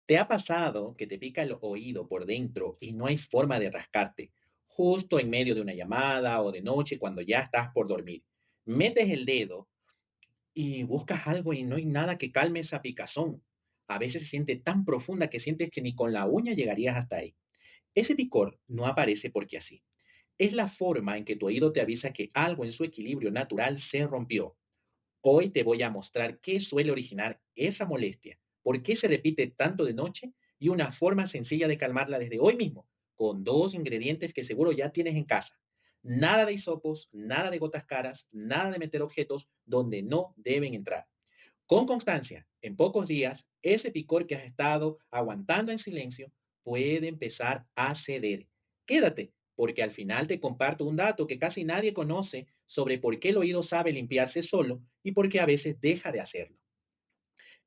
¿Te ha pasado que te pica el oído por dentro y no hay forma de rascarte? Justo en medio de una llamada o de noche cuando ya estás por dormir. Metes el dedo y buscas algo y no hay nada que calme esa picazón. A veces se siente tan profunda que sientes que ni con la uña llegarías hasta ahí. Ese picor no aparece porque así. Es la forma en que tu oído te avisa que algo en su equilibrio natural se rompió. Hoy te voy a mostrar qué suele originar esa molestia, por qué se repite tanto de noche y una forma sencilla de calmarla desde hoy mismo, con dos ingredientes que seguro ya tienes en casa. Nada de hisopos, nada de gotas caras, nada de meter objetos donde no deben entrar. Con constancia, en pocos días, ese picor que has estado aguantando en silencio puede empezar a ceder. Quédate, porque al final te comparto un dato que casi nadie conoce sobre por qué el oído sabe limpiarse solo y por qué a veces deja de hacerlo.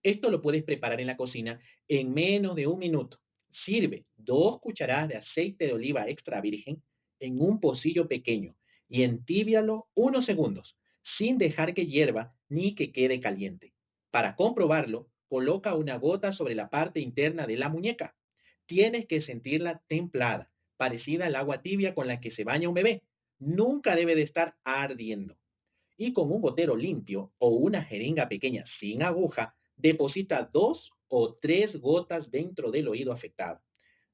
Esto lo puedes preparar en la cocina en menos de un minuto. Sirve 2 cucharadas de aceite de oliva extra virgen en un pocillo pequeño y entíbialo unos segundos, sin dejar que hierva ni que quede caliente. Para comprobarlo, coloca una gota sobre la parte interna de la muñeca. Tienes que sentirla templada, parecida al agua tibia con la que se baña un bebé. Nunca debe de estar ardiendo. Y con un gotero limpio o una jeringa pequeña sin aguja, deposita 2 o 3 gotas dentro del oído afectado.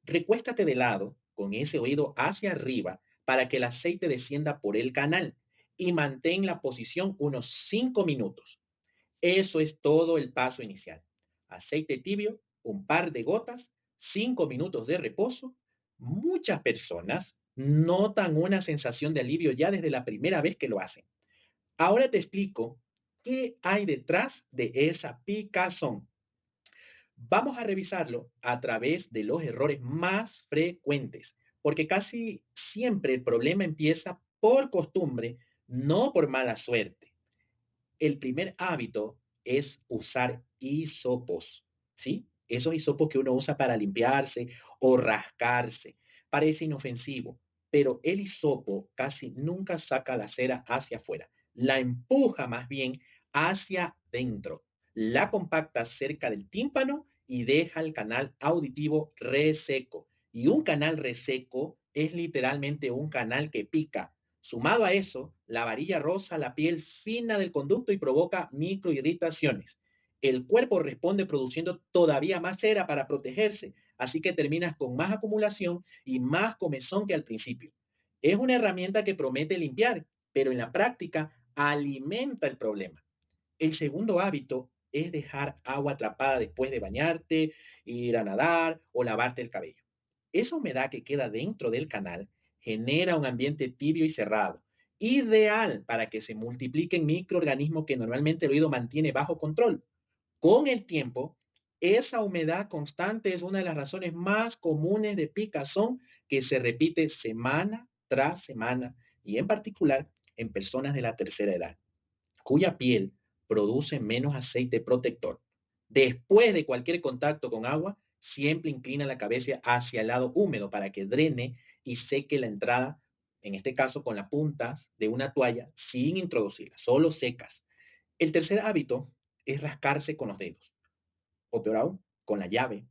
Recuéstate de lado con ese oído hacia arriba para que el aceite descienda por el canal y mantén la posición unos 5 minutos. Eso es todo el paso inicial. Aceite tibio, un par de gotas, 5 minutos de reposo. Muchas personas notan una sensación de alivio ya desde la primera vez que lo hacen. Ahora te explico qué hay detrás de esa picazón. Vamos a revisarlo a través de los errores más frecuentes, porque casi siempre el problema empieza por costumbre, no por mala suerte. El primer hábito es usar hisopos, ¿sí? Esos hisopos que uno usa para limpiarse o rascarse. Parece inofensivo, pero el hisopo casi nunca saca la cera hacia afuera. La empuja más bien hacia dentro. La compacta cerca del tímpano y deja el canal auditivo reseco. Y un canal reseco es literalmente un canal que pica. Sumado a eso, la varilla roza la piel fina del conducto y provoca microirritaciones. El cuerpo responde produciendo todavía más cera para protegerse, así que terminas con más acumulación y más comezón que al principio. Es una herramienta que promete limpiar, pero en la práctica alimenta el problema. El segundo hábito es dejar agua atrapada después de bañarte, ir a nadar o lavarte el cabello. Esa humedad que queda dentro del canal genera un ambiente tibio y cerrado, ideal para que se multipliquen microorganismos que normalmente el oído mantiene bajo control. Con el tiempo, esa humedad constante es una de las razones más comunes de picazón que se repite semana tras semana y en particular en personas de la tercera edad cuya piel produce menos aceite protector. Después de cualquier contacto con agua, siempre inclina la cabeza hacia el lado húmedo para que drene y seque la entrada, en este caso con las puntas de una toalla sin introducirla, solo secas. El tercer hábito es rascarse con los dedos, o peor aún, con la llave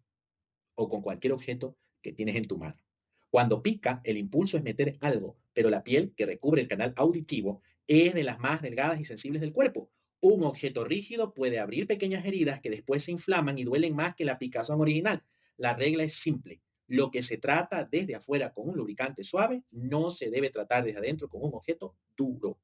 o con cualquier objeto que tienes en tu mano. Cuando pica, el impulso es meter algo, pero la piel que recubre el canal auditivo es de las más delgadas y sensibles del cuerpo. Un objeto rígido puede abrir pequeñas heridas que después se inflaman y duelen más que la picazón original. La regla es simple. Lo que se trata desde afuera con un lubricante suave no se debe tratar desde adentro con un objeto duro.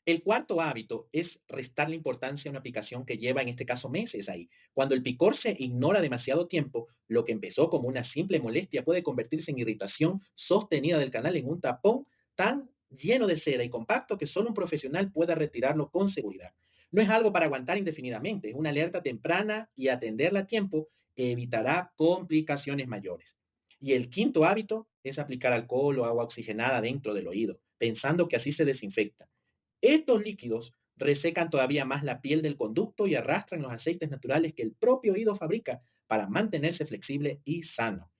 El cuarto hábito es restarle importancia a una aplicación que lleva en este caso meses ahí. Cuando el picor se ignora demasiado tiempo, lo que empezó como una simple molestia puede convertirse en irritación sostenida del canal en un tapón tan lleno de cera y compacto que solo un profesional pueda retirarlo con seguridad. No es algo para aguantar indefinidamente, es una alerta temprana y atenderla a tiempo evitará complicaciones mayores. Y el quinto hábito es aplicar alcohol o agua oxigenada dentro del oído, pensando que así se desinfecta. Estos líquidos resecan todavía más la piel del conducto y arrastran los aceites naturales que el propio oído fabrica para mantenerse flexible y sano.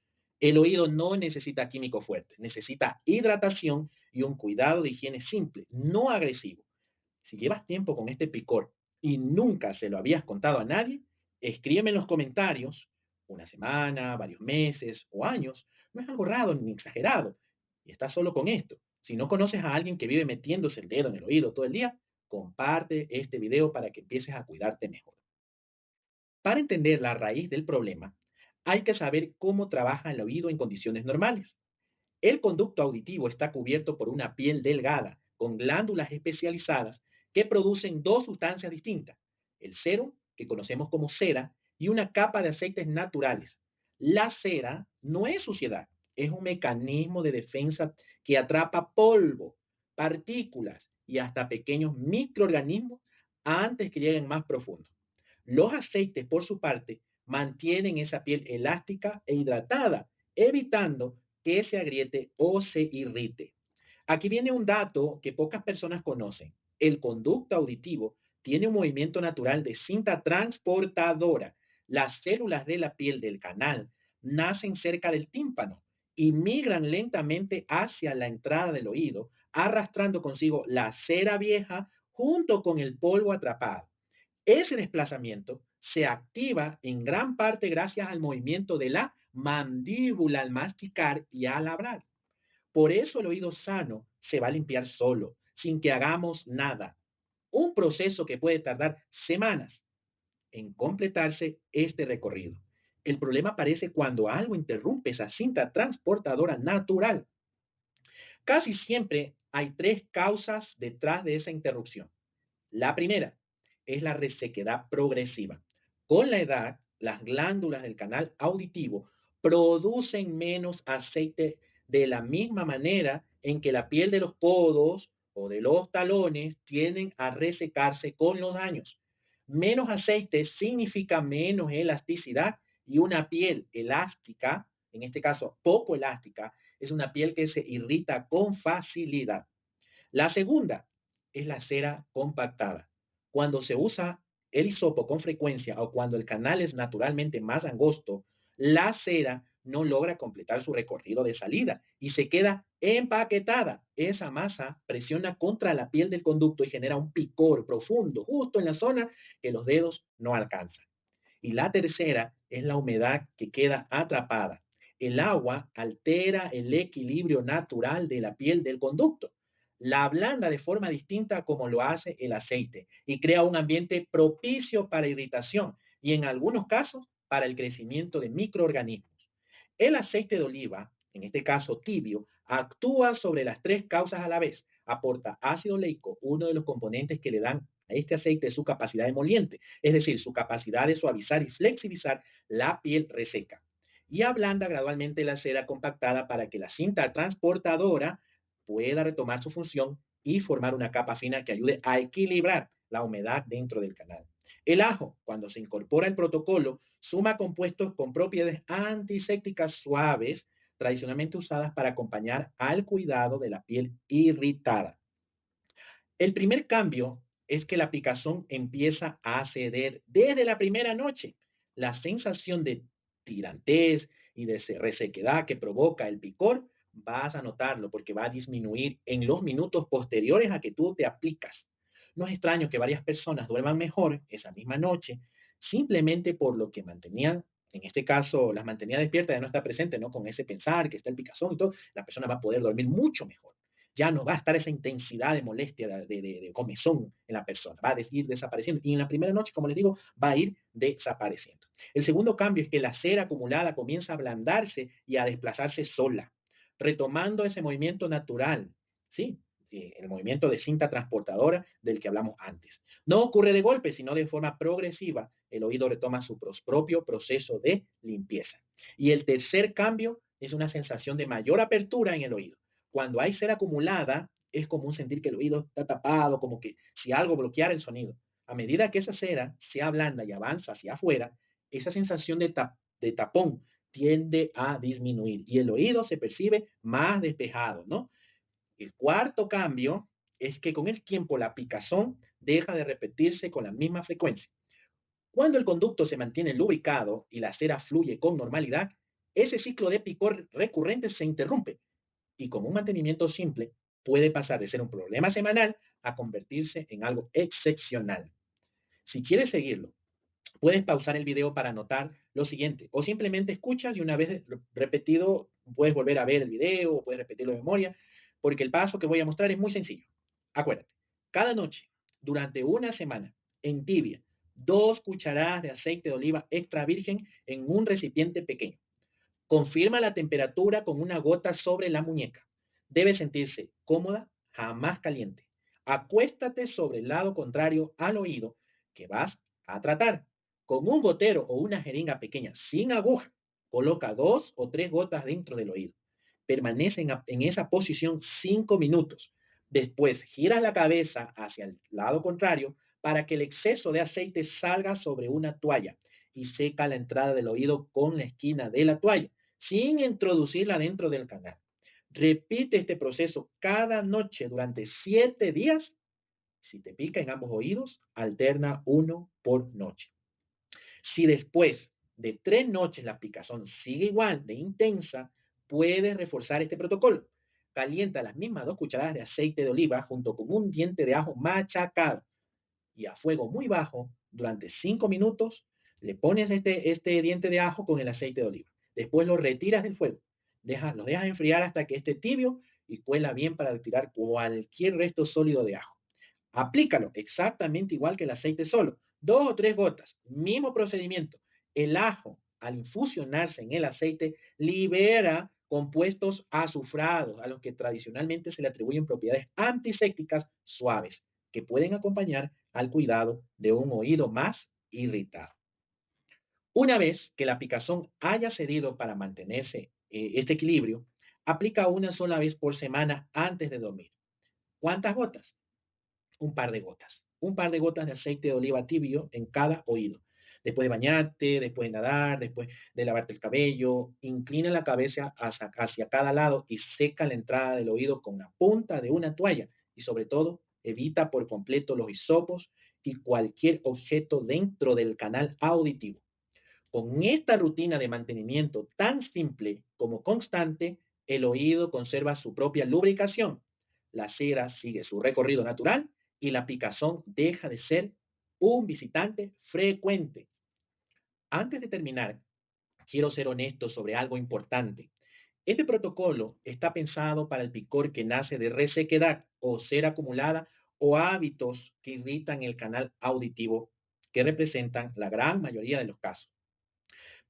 El oído no necesita químicos fuertes, necesita hidratación y un cuidado de higiene simple, no agresivo. Si llevas tiempo con este picor y nunca se lo habías contado a nadie, escríbeme en los comentarios una semana, varios meses o años, no es algo raro ni exagerado. Y estás solo con esto. Si no conoces a alguien que vive metiéndose el dedo en el oído todo el día, comparte este video para que empieces a cuidarte mejor. Para entender la raíz del problema, hay que saber cómo trabaja el oído en condiciones normales. El conducto auditivo está cubierto por una piel delgada, con glándulas especializadas que producen dos sustancias distintas, el serum, que conocemos como cera, y una capa de aceites naturales. La cera no es suciedad, es un mecanismo de defensa que atrapa polvo, partículas y hasta pequeños microorganismos antes que lleguen más profundo. Los aceites, por su parte, mantienen esa piel elástica e hidratada, evitando que se agriete o se irrite. Aquí viene un dato que pocas personas conocen. El conducto auditivo tiene un movimiento natural de cinta transportadora. Las células de la piel del canal nacen cerca del tímpano y migran lentamente hacia la entrada del oído, arrastrando consigo la cera vieja junto con el polvo atrapado. Ese desplazamiento se activa en gran parte gracias al movimiento de la mandíbula al masticar y al hablar. Por eso el oído sano se va a limpiar solo, sin que hagamos nada. Un proceso que puede tardar semanas en completarse este recorrido. El problema aparece cuando algo interrumpe esa cinta transportadora natural. Casi siempre hay tres causas detrás de esa interrupción. La primera es la resequedad progresiva. Con la edad, las glándulas del canal auditivo producen menos aceite de la misma manera en que la piel de los codos o de los talones tienden a resecarse con los años. Menos aceite significa menos elasticidad y una piel elástica, en este caso poco elástica, es una piel que se irrita con facilidad. La segunda es la cera compactada. Cuando se usa el hisopo con frecuencia o cuando el canal es naturalmente más angosto, la cera no logra completar su recorrido de salida y se queda empaquetada. Esa masa presiona contra la piel del conducto y genera un picor profundo justo en la zona que los dedos no alcanzan. Y la tercera es la humedad que queda atrapada. El agua altera el equilibrio natural de la piel del conducto. La ablanda de forma distinta como lo hace el aceite y crea un ambiente propicio para irritación y en algunos casos para el crecimiento de microorganismos. El aceite de oliva, en este caso tibio, actúa sobre las tres causas a la vez. Aporta ácido oleico, uno de los componentes que le dan a este aceite su capacidad emoliente, es decir, su capacidad de suavizar y flexibilizar la piel reseca. Y ablanda gradualmente la cera compactada para que la cinta transportadora pueda retomar su función y formar una capa fina que ayude a equilibrar la humedad dentro del canal. El ajo, cuando se incorpora al protocolo, suma compuestos con propiedades antisépticas suaves, tradicionalmente usadas para acompañar al cuidado de la piel irritada. El primer cambio es que la picazón empieza a ceder desde la primera noche. La sensación de tirantez y de resequedad que provoca el picor, vas a notarlo porque va a disminuir en los minutos posteriores a que tú te aplicas. No es extraño que varias personas duerman mejor esa misma noche simplemente por lo que mantenían, en este caso, las mantenía despiertas, ya no está presente, ¿no? Con ese pensar que está el picazón y todo, la persona va a poder dormir mucho mejor. Ya no va a estar esa intensidad de molestia, de comezón en la persona, va a ir desapareciendo. Y en la primera noche, como les digo, va a ir desapareciendo. El segundo cambio es que la cera acumulada comienza a ablandarse y a desplazarse sola, retomando ese movimiento natural, ¿sí? El movimiento de cinta transportadora del que hablamos antes. No ocurre de golpe, sino de forma progresiva. El oído retoma su propio proceso de limpieza. Y el tercer cambio es una sensación de mayor apertura en el oído. Cuando hay cera acumulada, es común sentir que el oído está tapado, como que si algo bloqueara el sonido. A medida que esa cera se ablanda y avanza hacia afuera, esa sensación de tapón tiende a disminuir y el oído se percibe más despejado, ¿no? El cuarto cambio es que con el tiempo la picazón deja de repetirse con la misma frecuencia. Cuando el conducto se mantiene lubricado y la cera fluye con normalidad, ese ciclo de picor recurrente se interrumpe y con un mantenimiento simple puede pasar de ser un problema semanal a convertirse en algo excepcional. Si quieres seguirlo, Puedes pausar el video para anotar lo siguiente, o simplemente escuchas y una vez repetido, puedes volver a ver el video o puedes repetirlo de memoria, porque el paso que voy a mostrar es muy sencillo. Acuérdate, cada noche, durante una semana, en tibia, 2 cucharadas de aceite de oliva extra virgen en un recipiente pequeño. Confirma la temperatura con una gota sobre la muñeca. Debe sentirse cómoda, jamás caliente. Acuéstate sobre el lado contrario al oído que vas a tratar. Con un gotero o una jeringa pequeña sin aguja, coloca 2 o 3 gotas dentro del oído. Permanece en esa posición 5 minutos. Después giras la cabeza hacia el lado contrario para que el exceso de aceite salga sobre una toalla y seca la entrada del oído con la esquina de la toalla sin introducirla dentro del canal. Repite este proceso cada noche durante 7 días. Si te pica en ambos oídos, alterna uno por noche. Si después de 3 noches la picazón sigue igual de intensa, puedes reforzar este protocolo. Calienta las mismas 2 cucharadas de aceite de oliva junto con un diente de ajo machacado y a fuego muy bajo durante 5 minutos. Le pones este diente de ajo con el aceite de oliva. Después lo retiras del fuego. Lo dejas enfriar hasta que esté tibio y cuela bien para retirar cualquier resto sólido de ajo. Aplícalo exactamente igual que el aceite solo. 2 o 3 gotas. Mismo procedimiento. El ajo, al infusionarse en el aceite, libera compuestos azufrados a los que tradicionalmente se le atribuyen propiedades antisépticas suaves que pueden acompañar al cuidado de un oído más irritado. Una vez que la picazón haya cedido para mantenerse este equilibrio, aplica una sola vez por semana antes de dormir. ¿Cuántas gotas? Un par de gotas de aceite de oliva tibio en cada oído. Después de bañarte, después de nadar, después de lavarte el cabello, inclina la cabeza hacia cada lado y seca la entrada del oído con la punta de una toalla. Y sobre todo, evita por completo los hisopos y cualquier objeto dentro del canal auditivo. Con esta rutina de mantenimiento tan simple como constante, el oído conserva su propia lubricación, la cera sigue su recorrido natural y la picazón deja de ser un visitante frecuente. Antes de terminar, quiero ser honesto sobre algo importante. Este protocolo está pensado para el picor que nace de resequedad o cera acumulada o hábitos que irritan el canal auditivo, que representan la gran mayoría de los casos.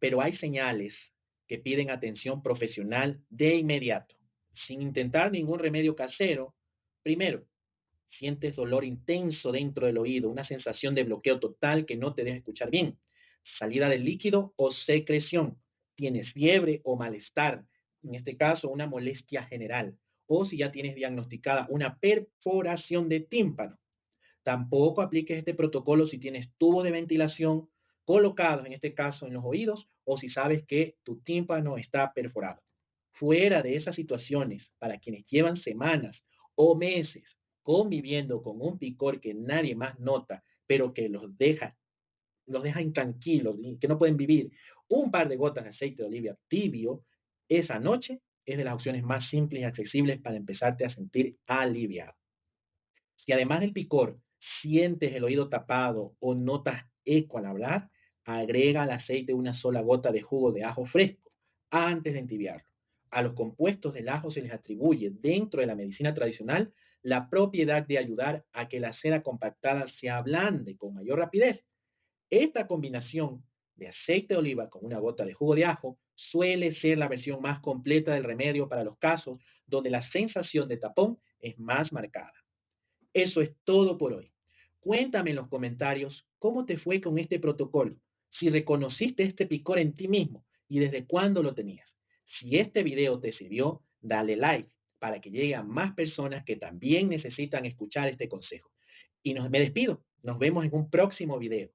Pero hay señales que piden atención profesional de inmediato, sin intentar ningún remedio casero. Primero, sientes dolor intenso dentro del oído, una sensación de bloqueo total que no te deja escuchar bien, salida de líquido o secreción, tienes fiebre o malestar, en este caso una molestia general, o si ya tienes diagnosticada una perforación de tímpano. Tampoco apliques este protocolo si tienes tubos de ventilación colocados, en este caso en los oídos, o si sabes que tu tímpano está perforado. Fuera de esas situaciones, para quienes llevan semanas o meses conviviendo con un picor que nadie más nota, pero que los deja intranquilos, y que no pueden vivir, un par de gotas de aceite de oliva tibio esa noche es de las opciones más simples y accesibles para empezarte a sentir aliviado. Si además del picor sientes el oído tapado o notas eco al hablar, agrega al aceite una sola gota de jugo de ajo fresco antes de entibiarlo. A los compuestos del ajo se les atribuye dentro de la medicina tradicional la propiedad de ayudar a que la cera compactada se ablande con mayor rapidez. Esta combinación de aceite de oliva con una gota de jugo de ajo suele ser la versión más completa del remedio para los casos donde la sensación de tapón es más marcada. Eso es todo por hoy. Cuéntame en los comentarios cómo te fue con este protocolo, si reconociste este picor en ti mismo y desde cuándo lo tenías. Si este video te sirvió, dale like para que llegue a más personas que también necesitan escuchar este consejo. Me despido. Nos vemos en un próximo video.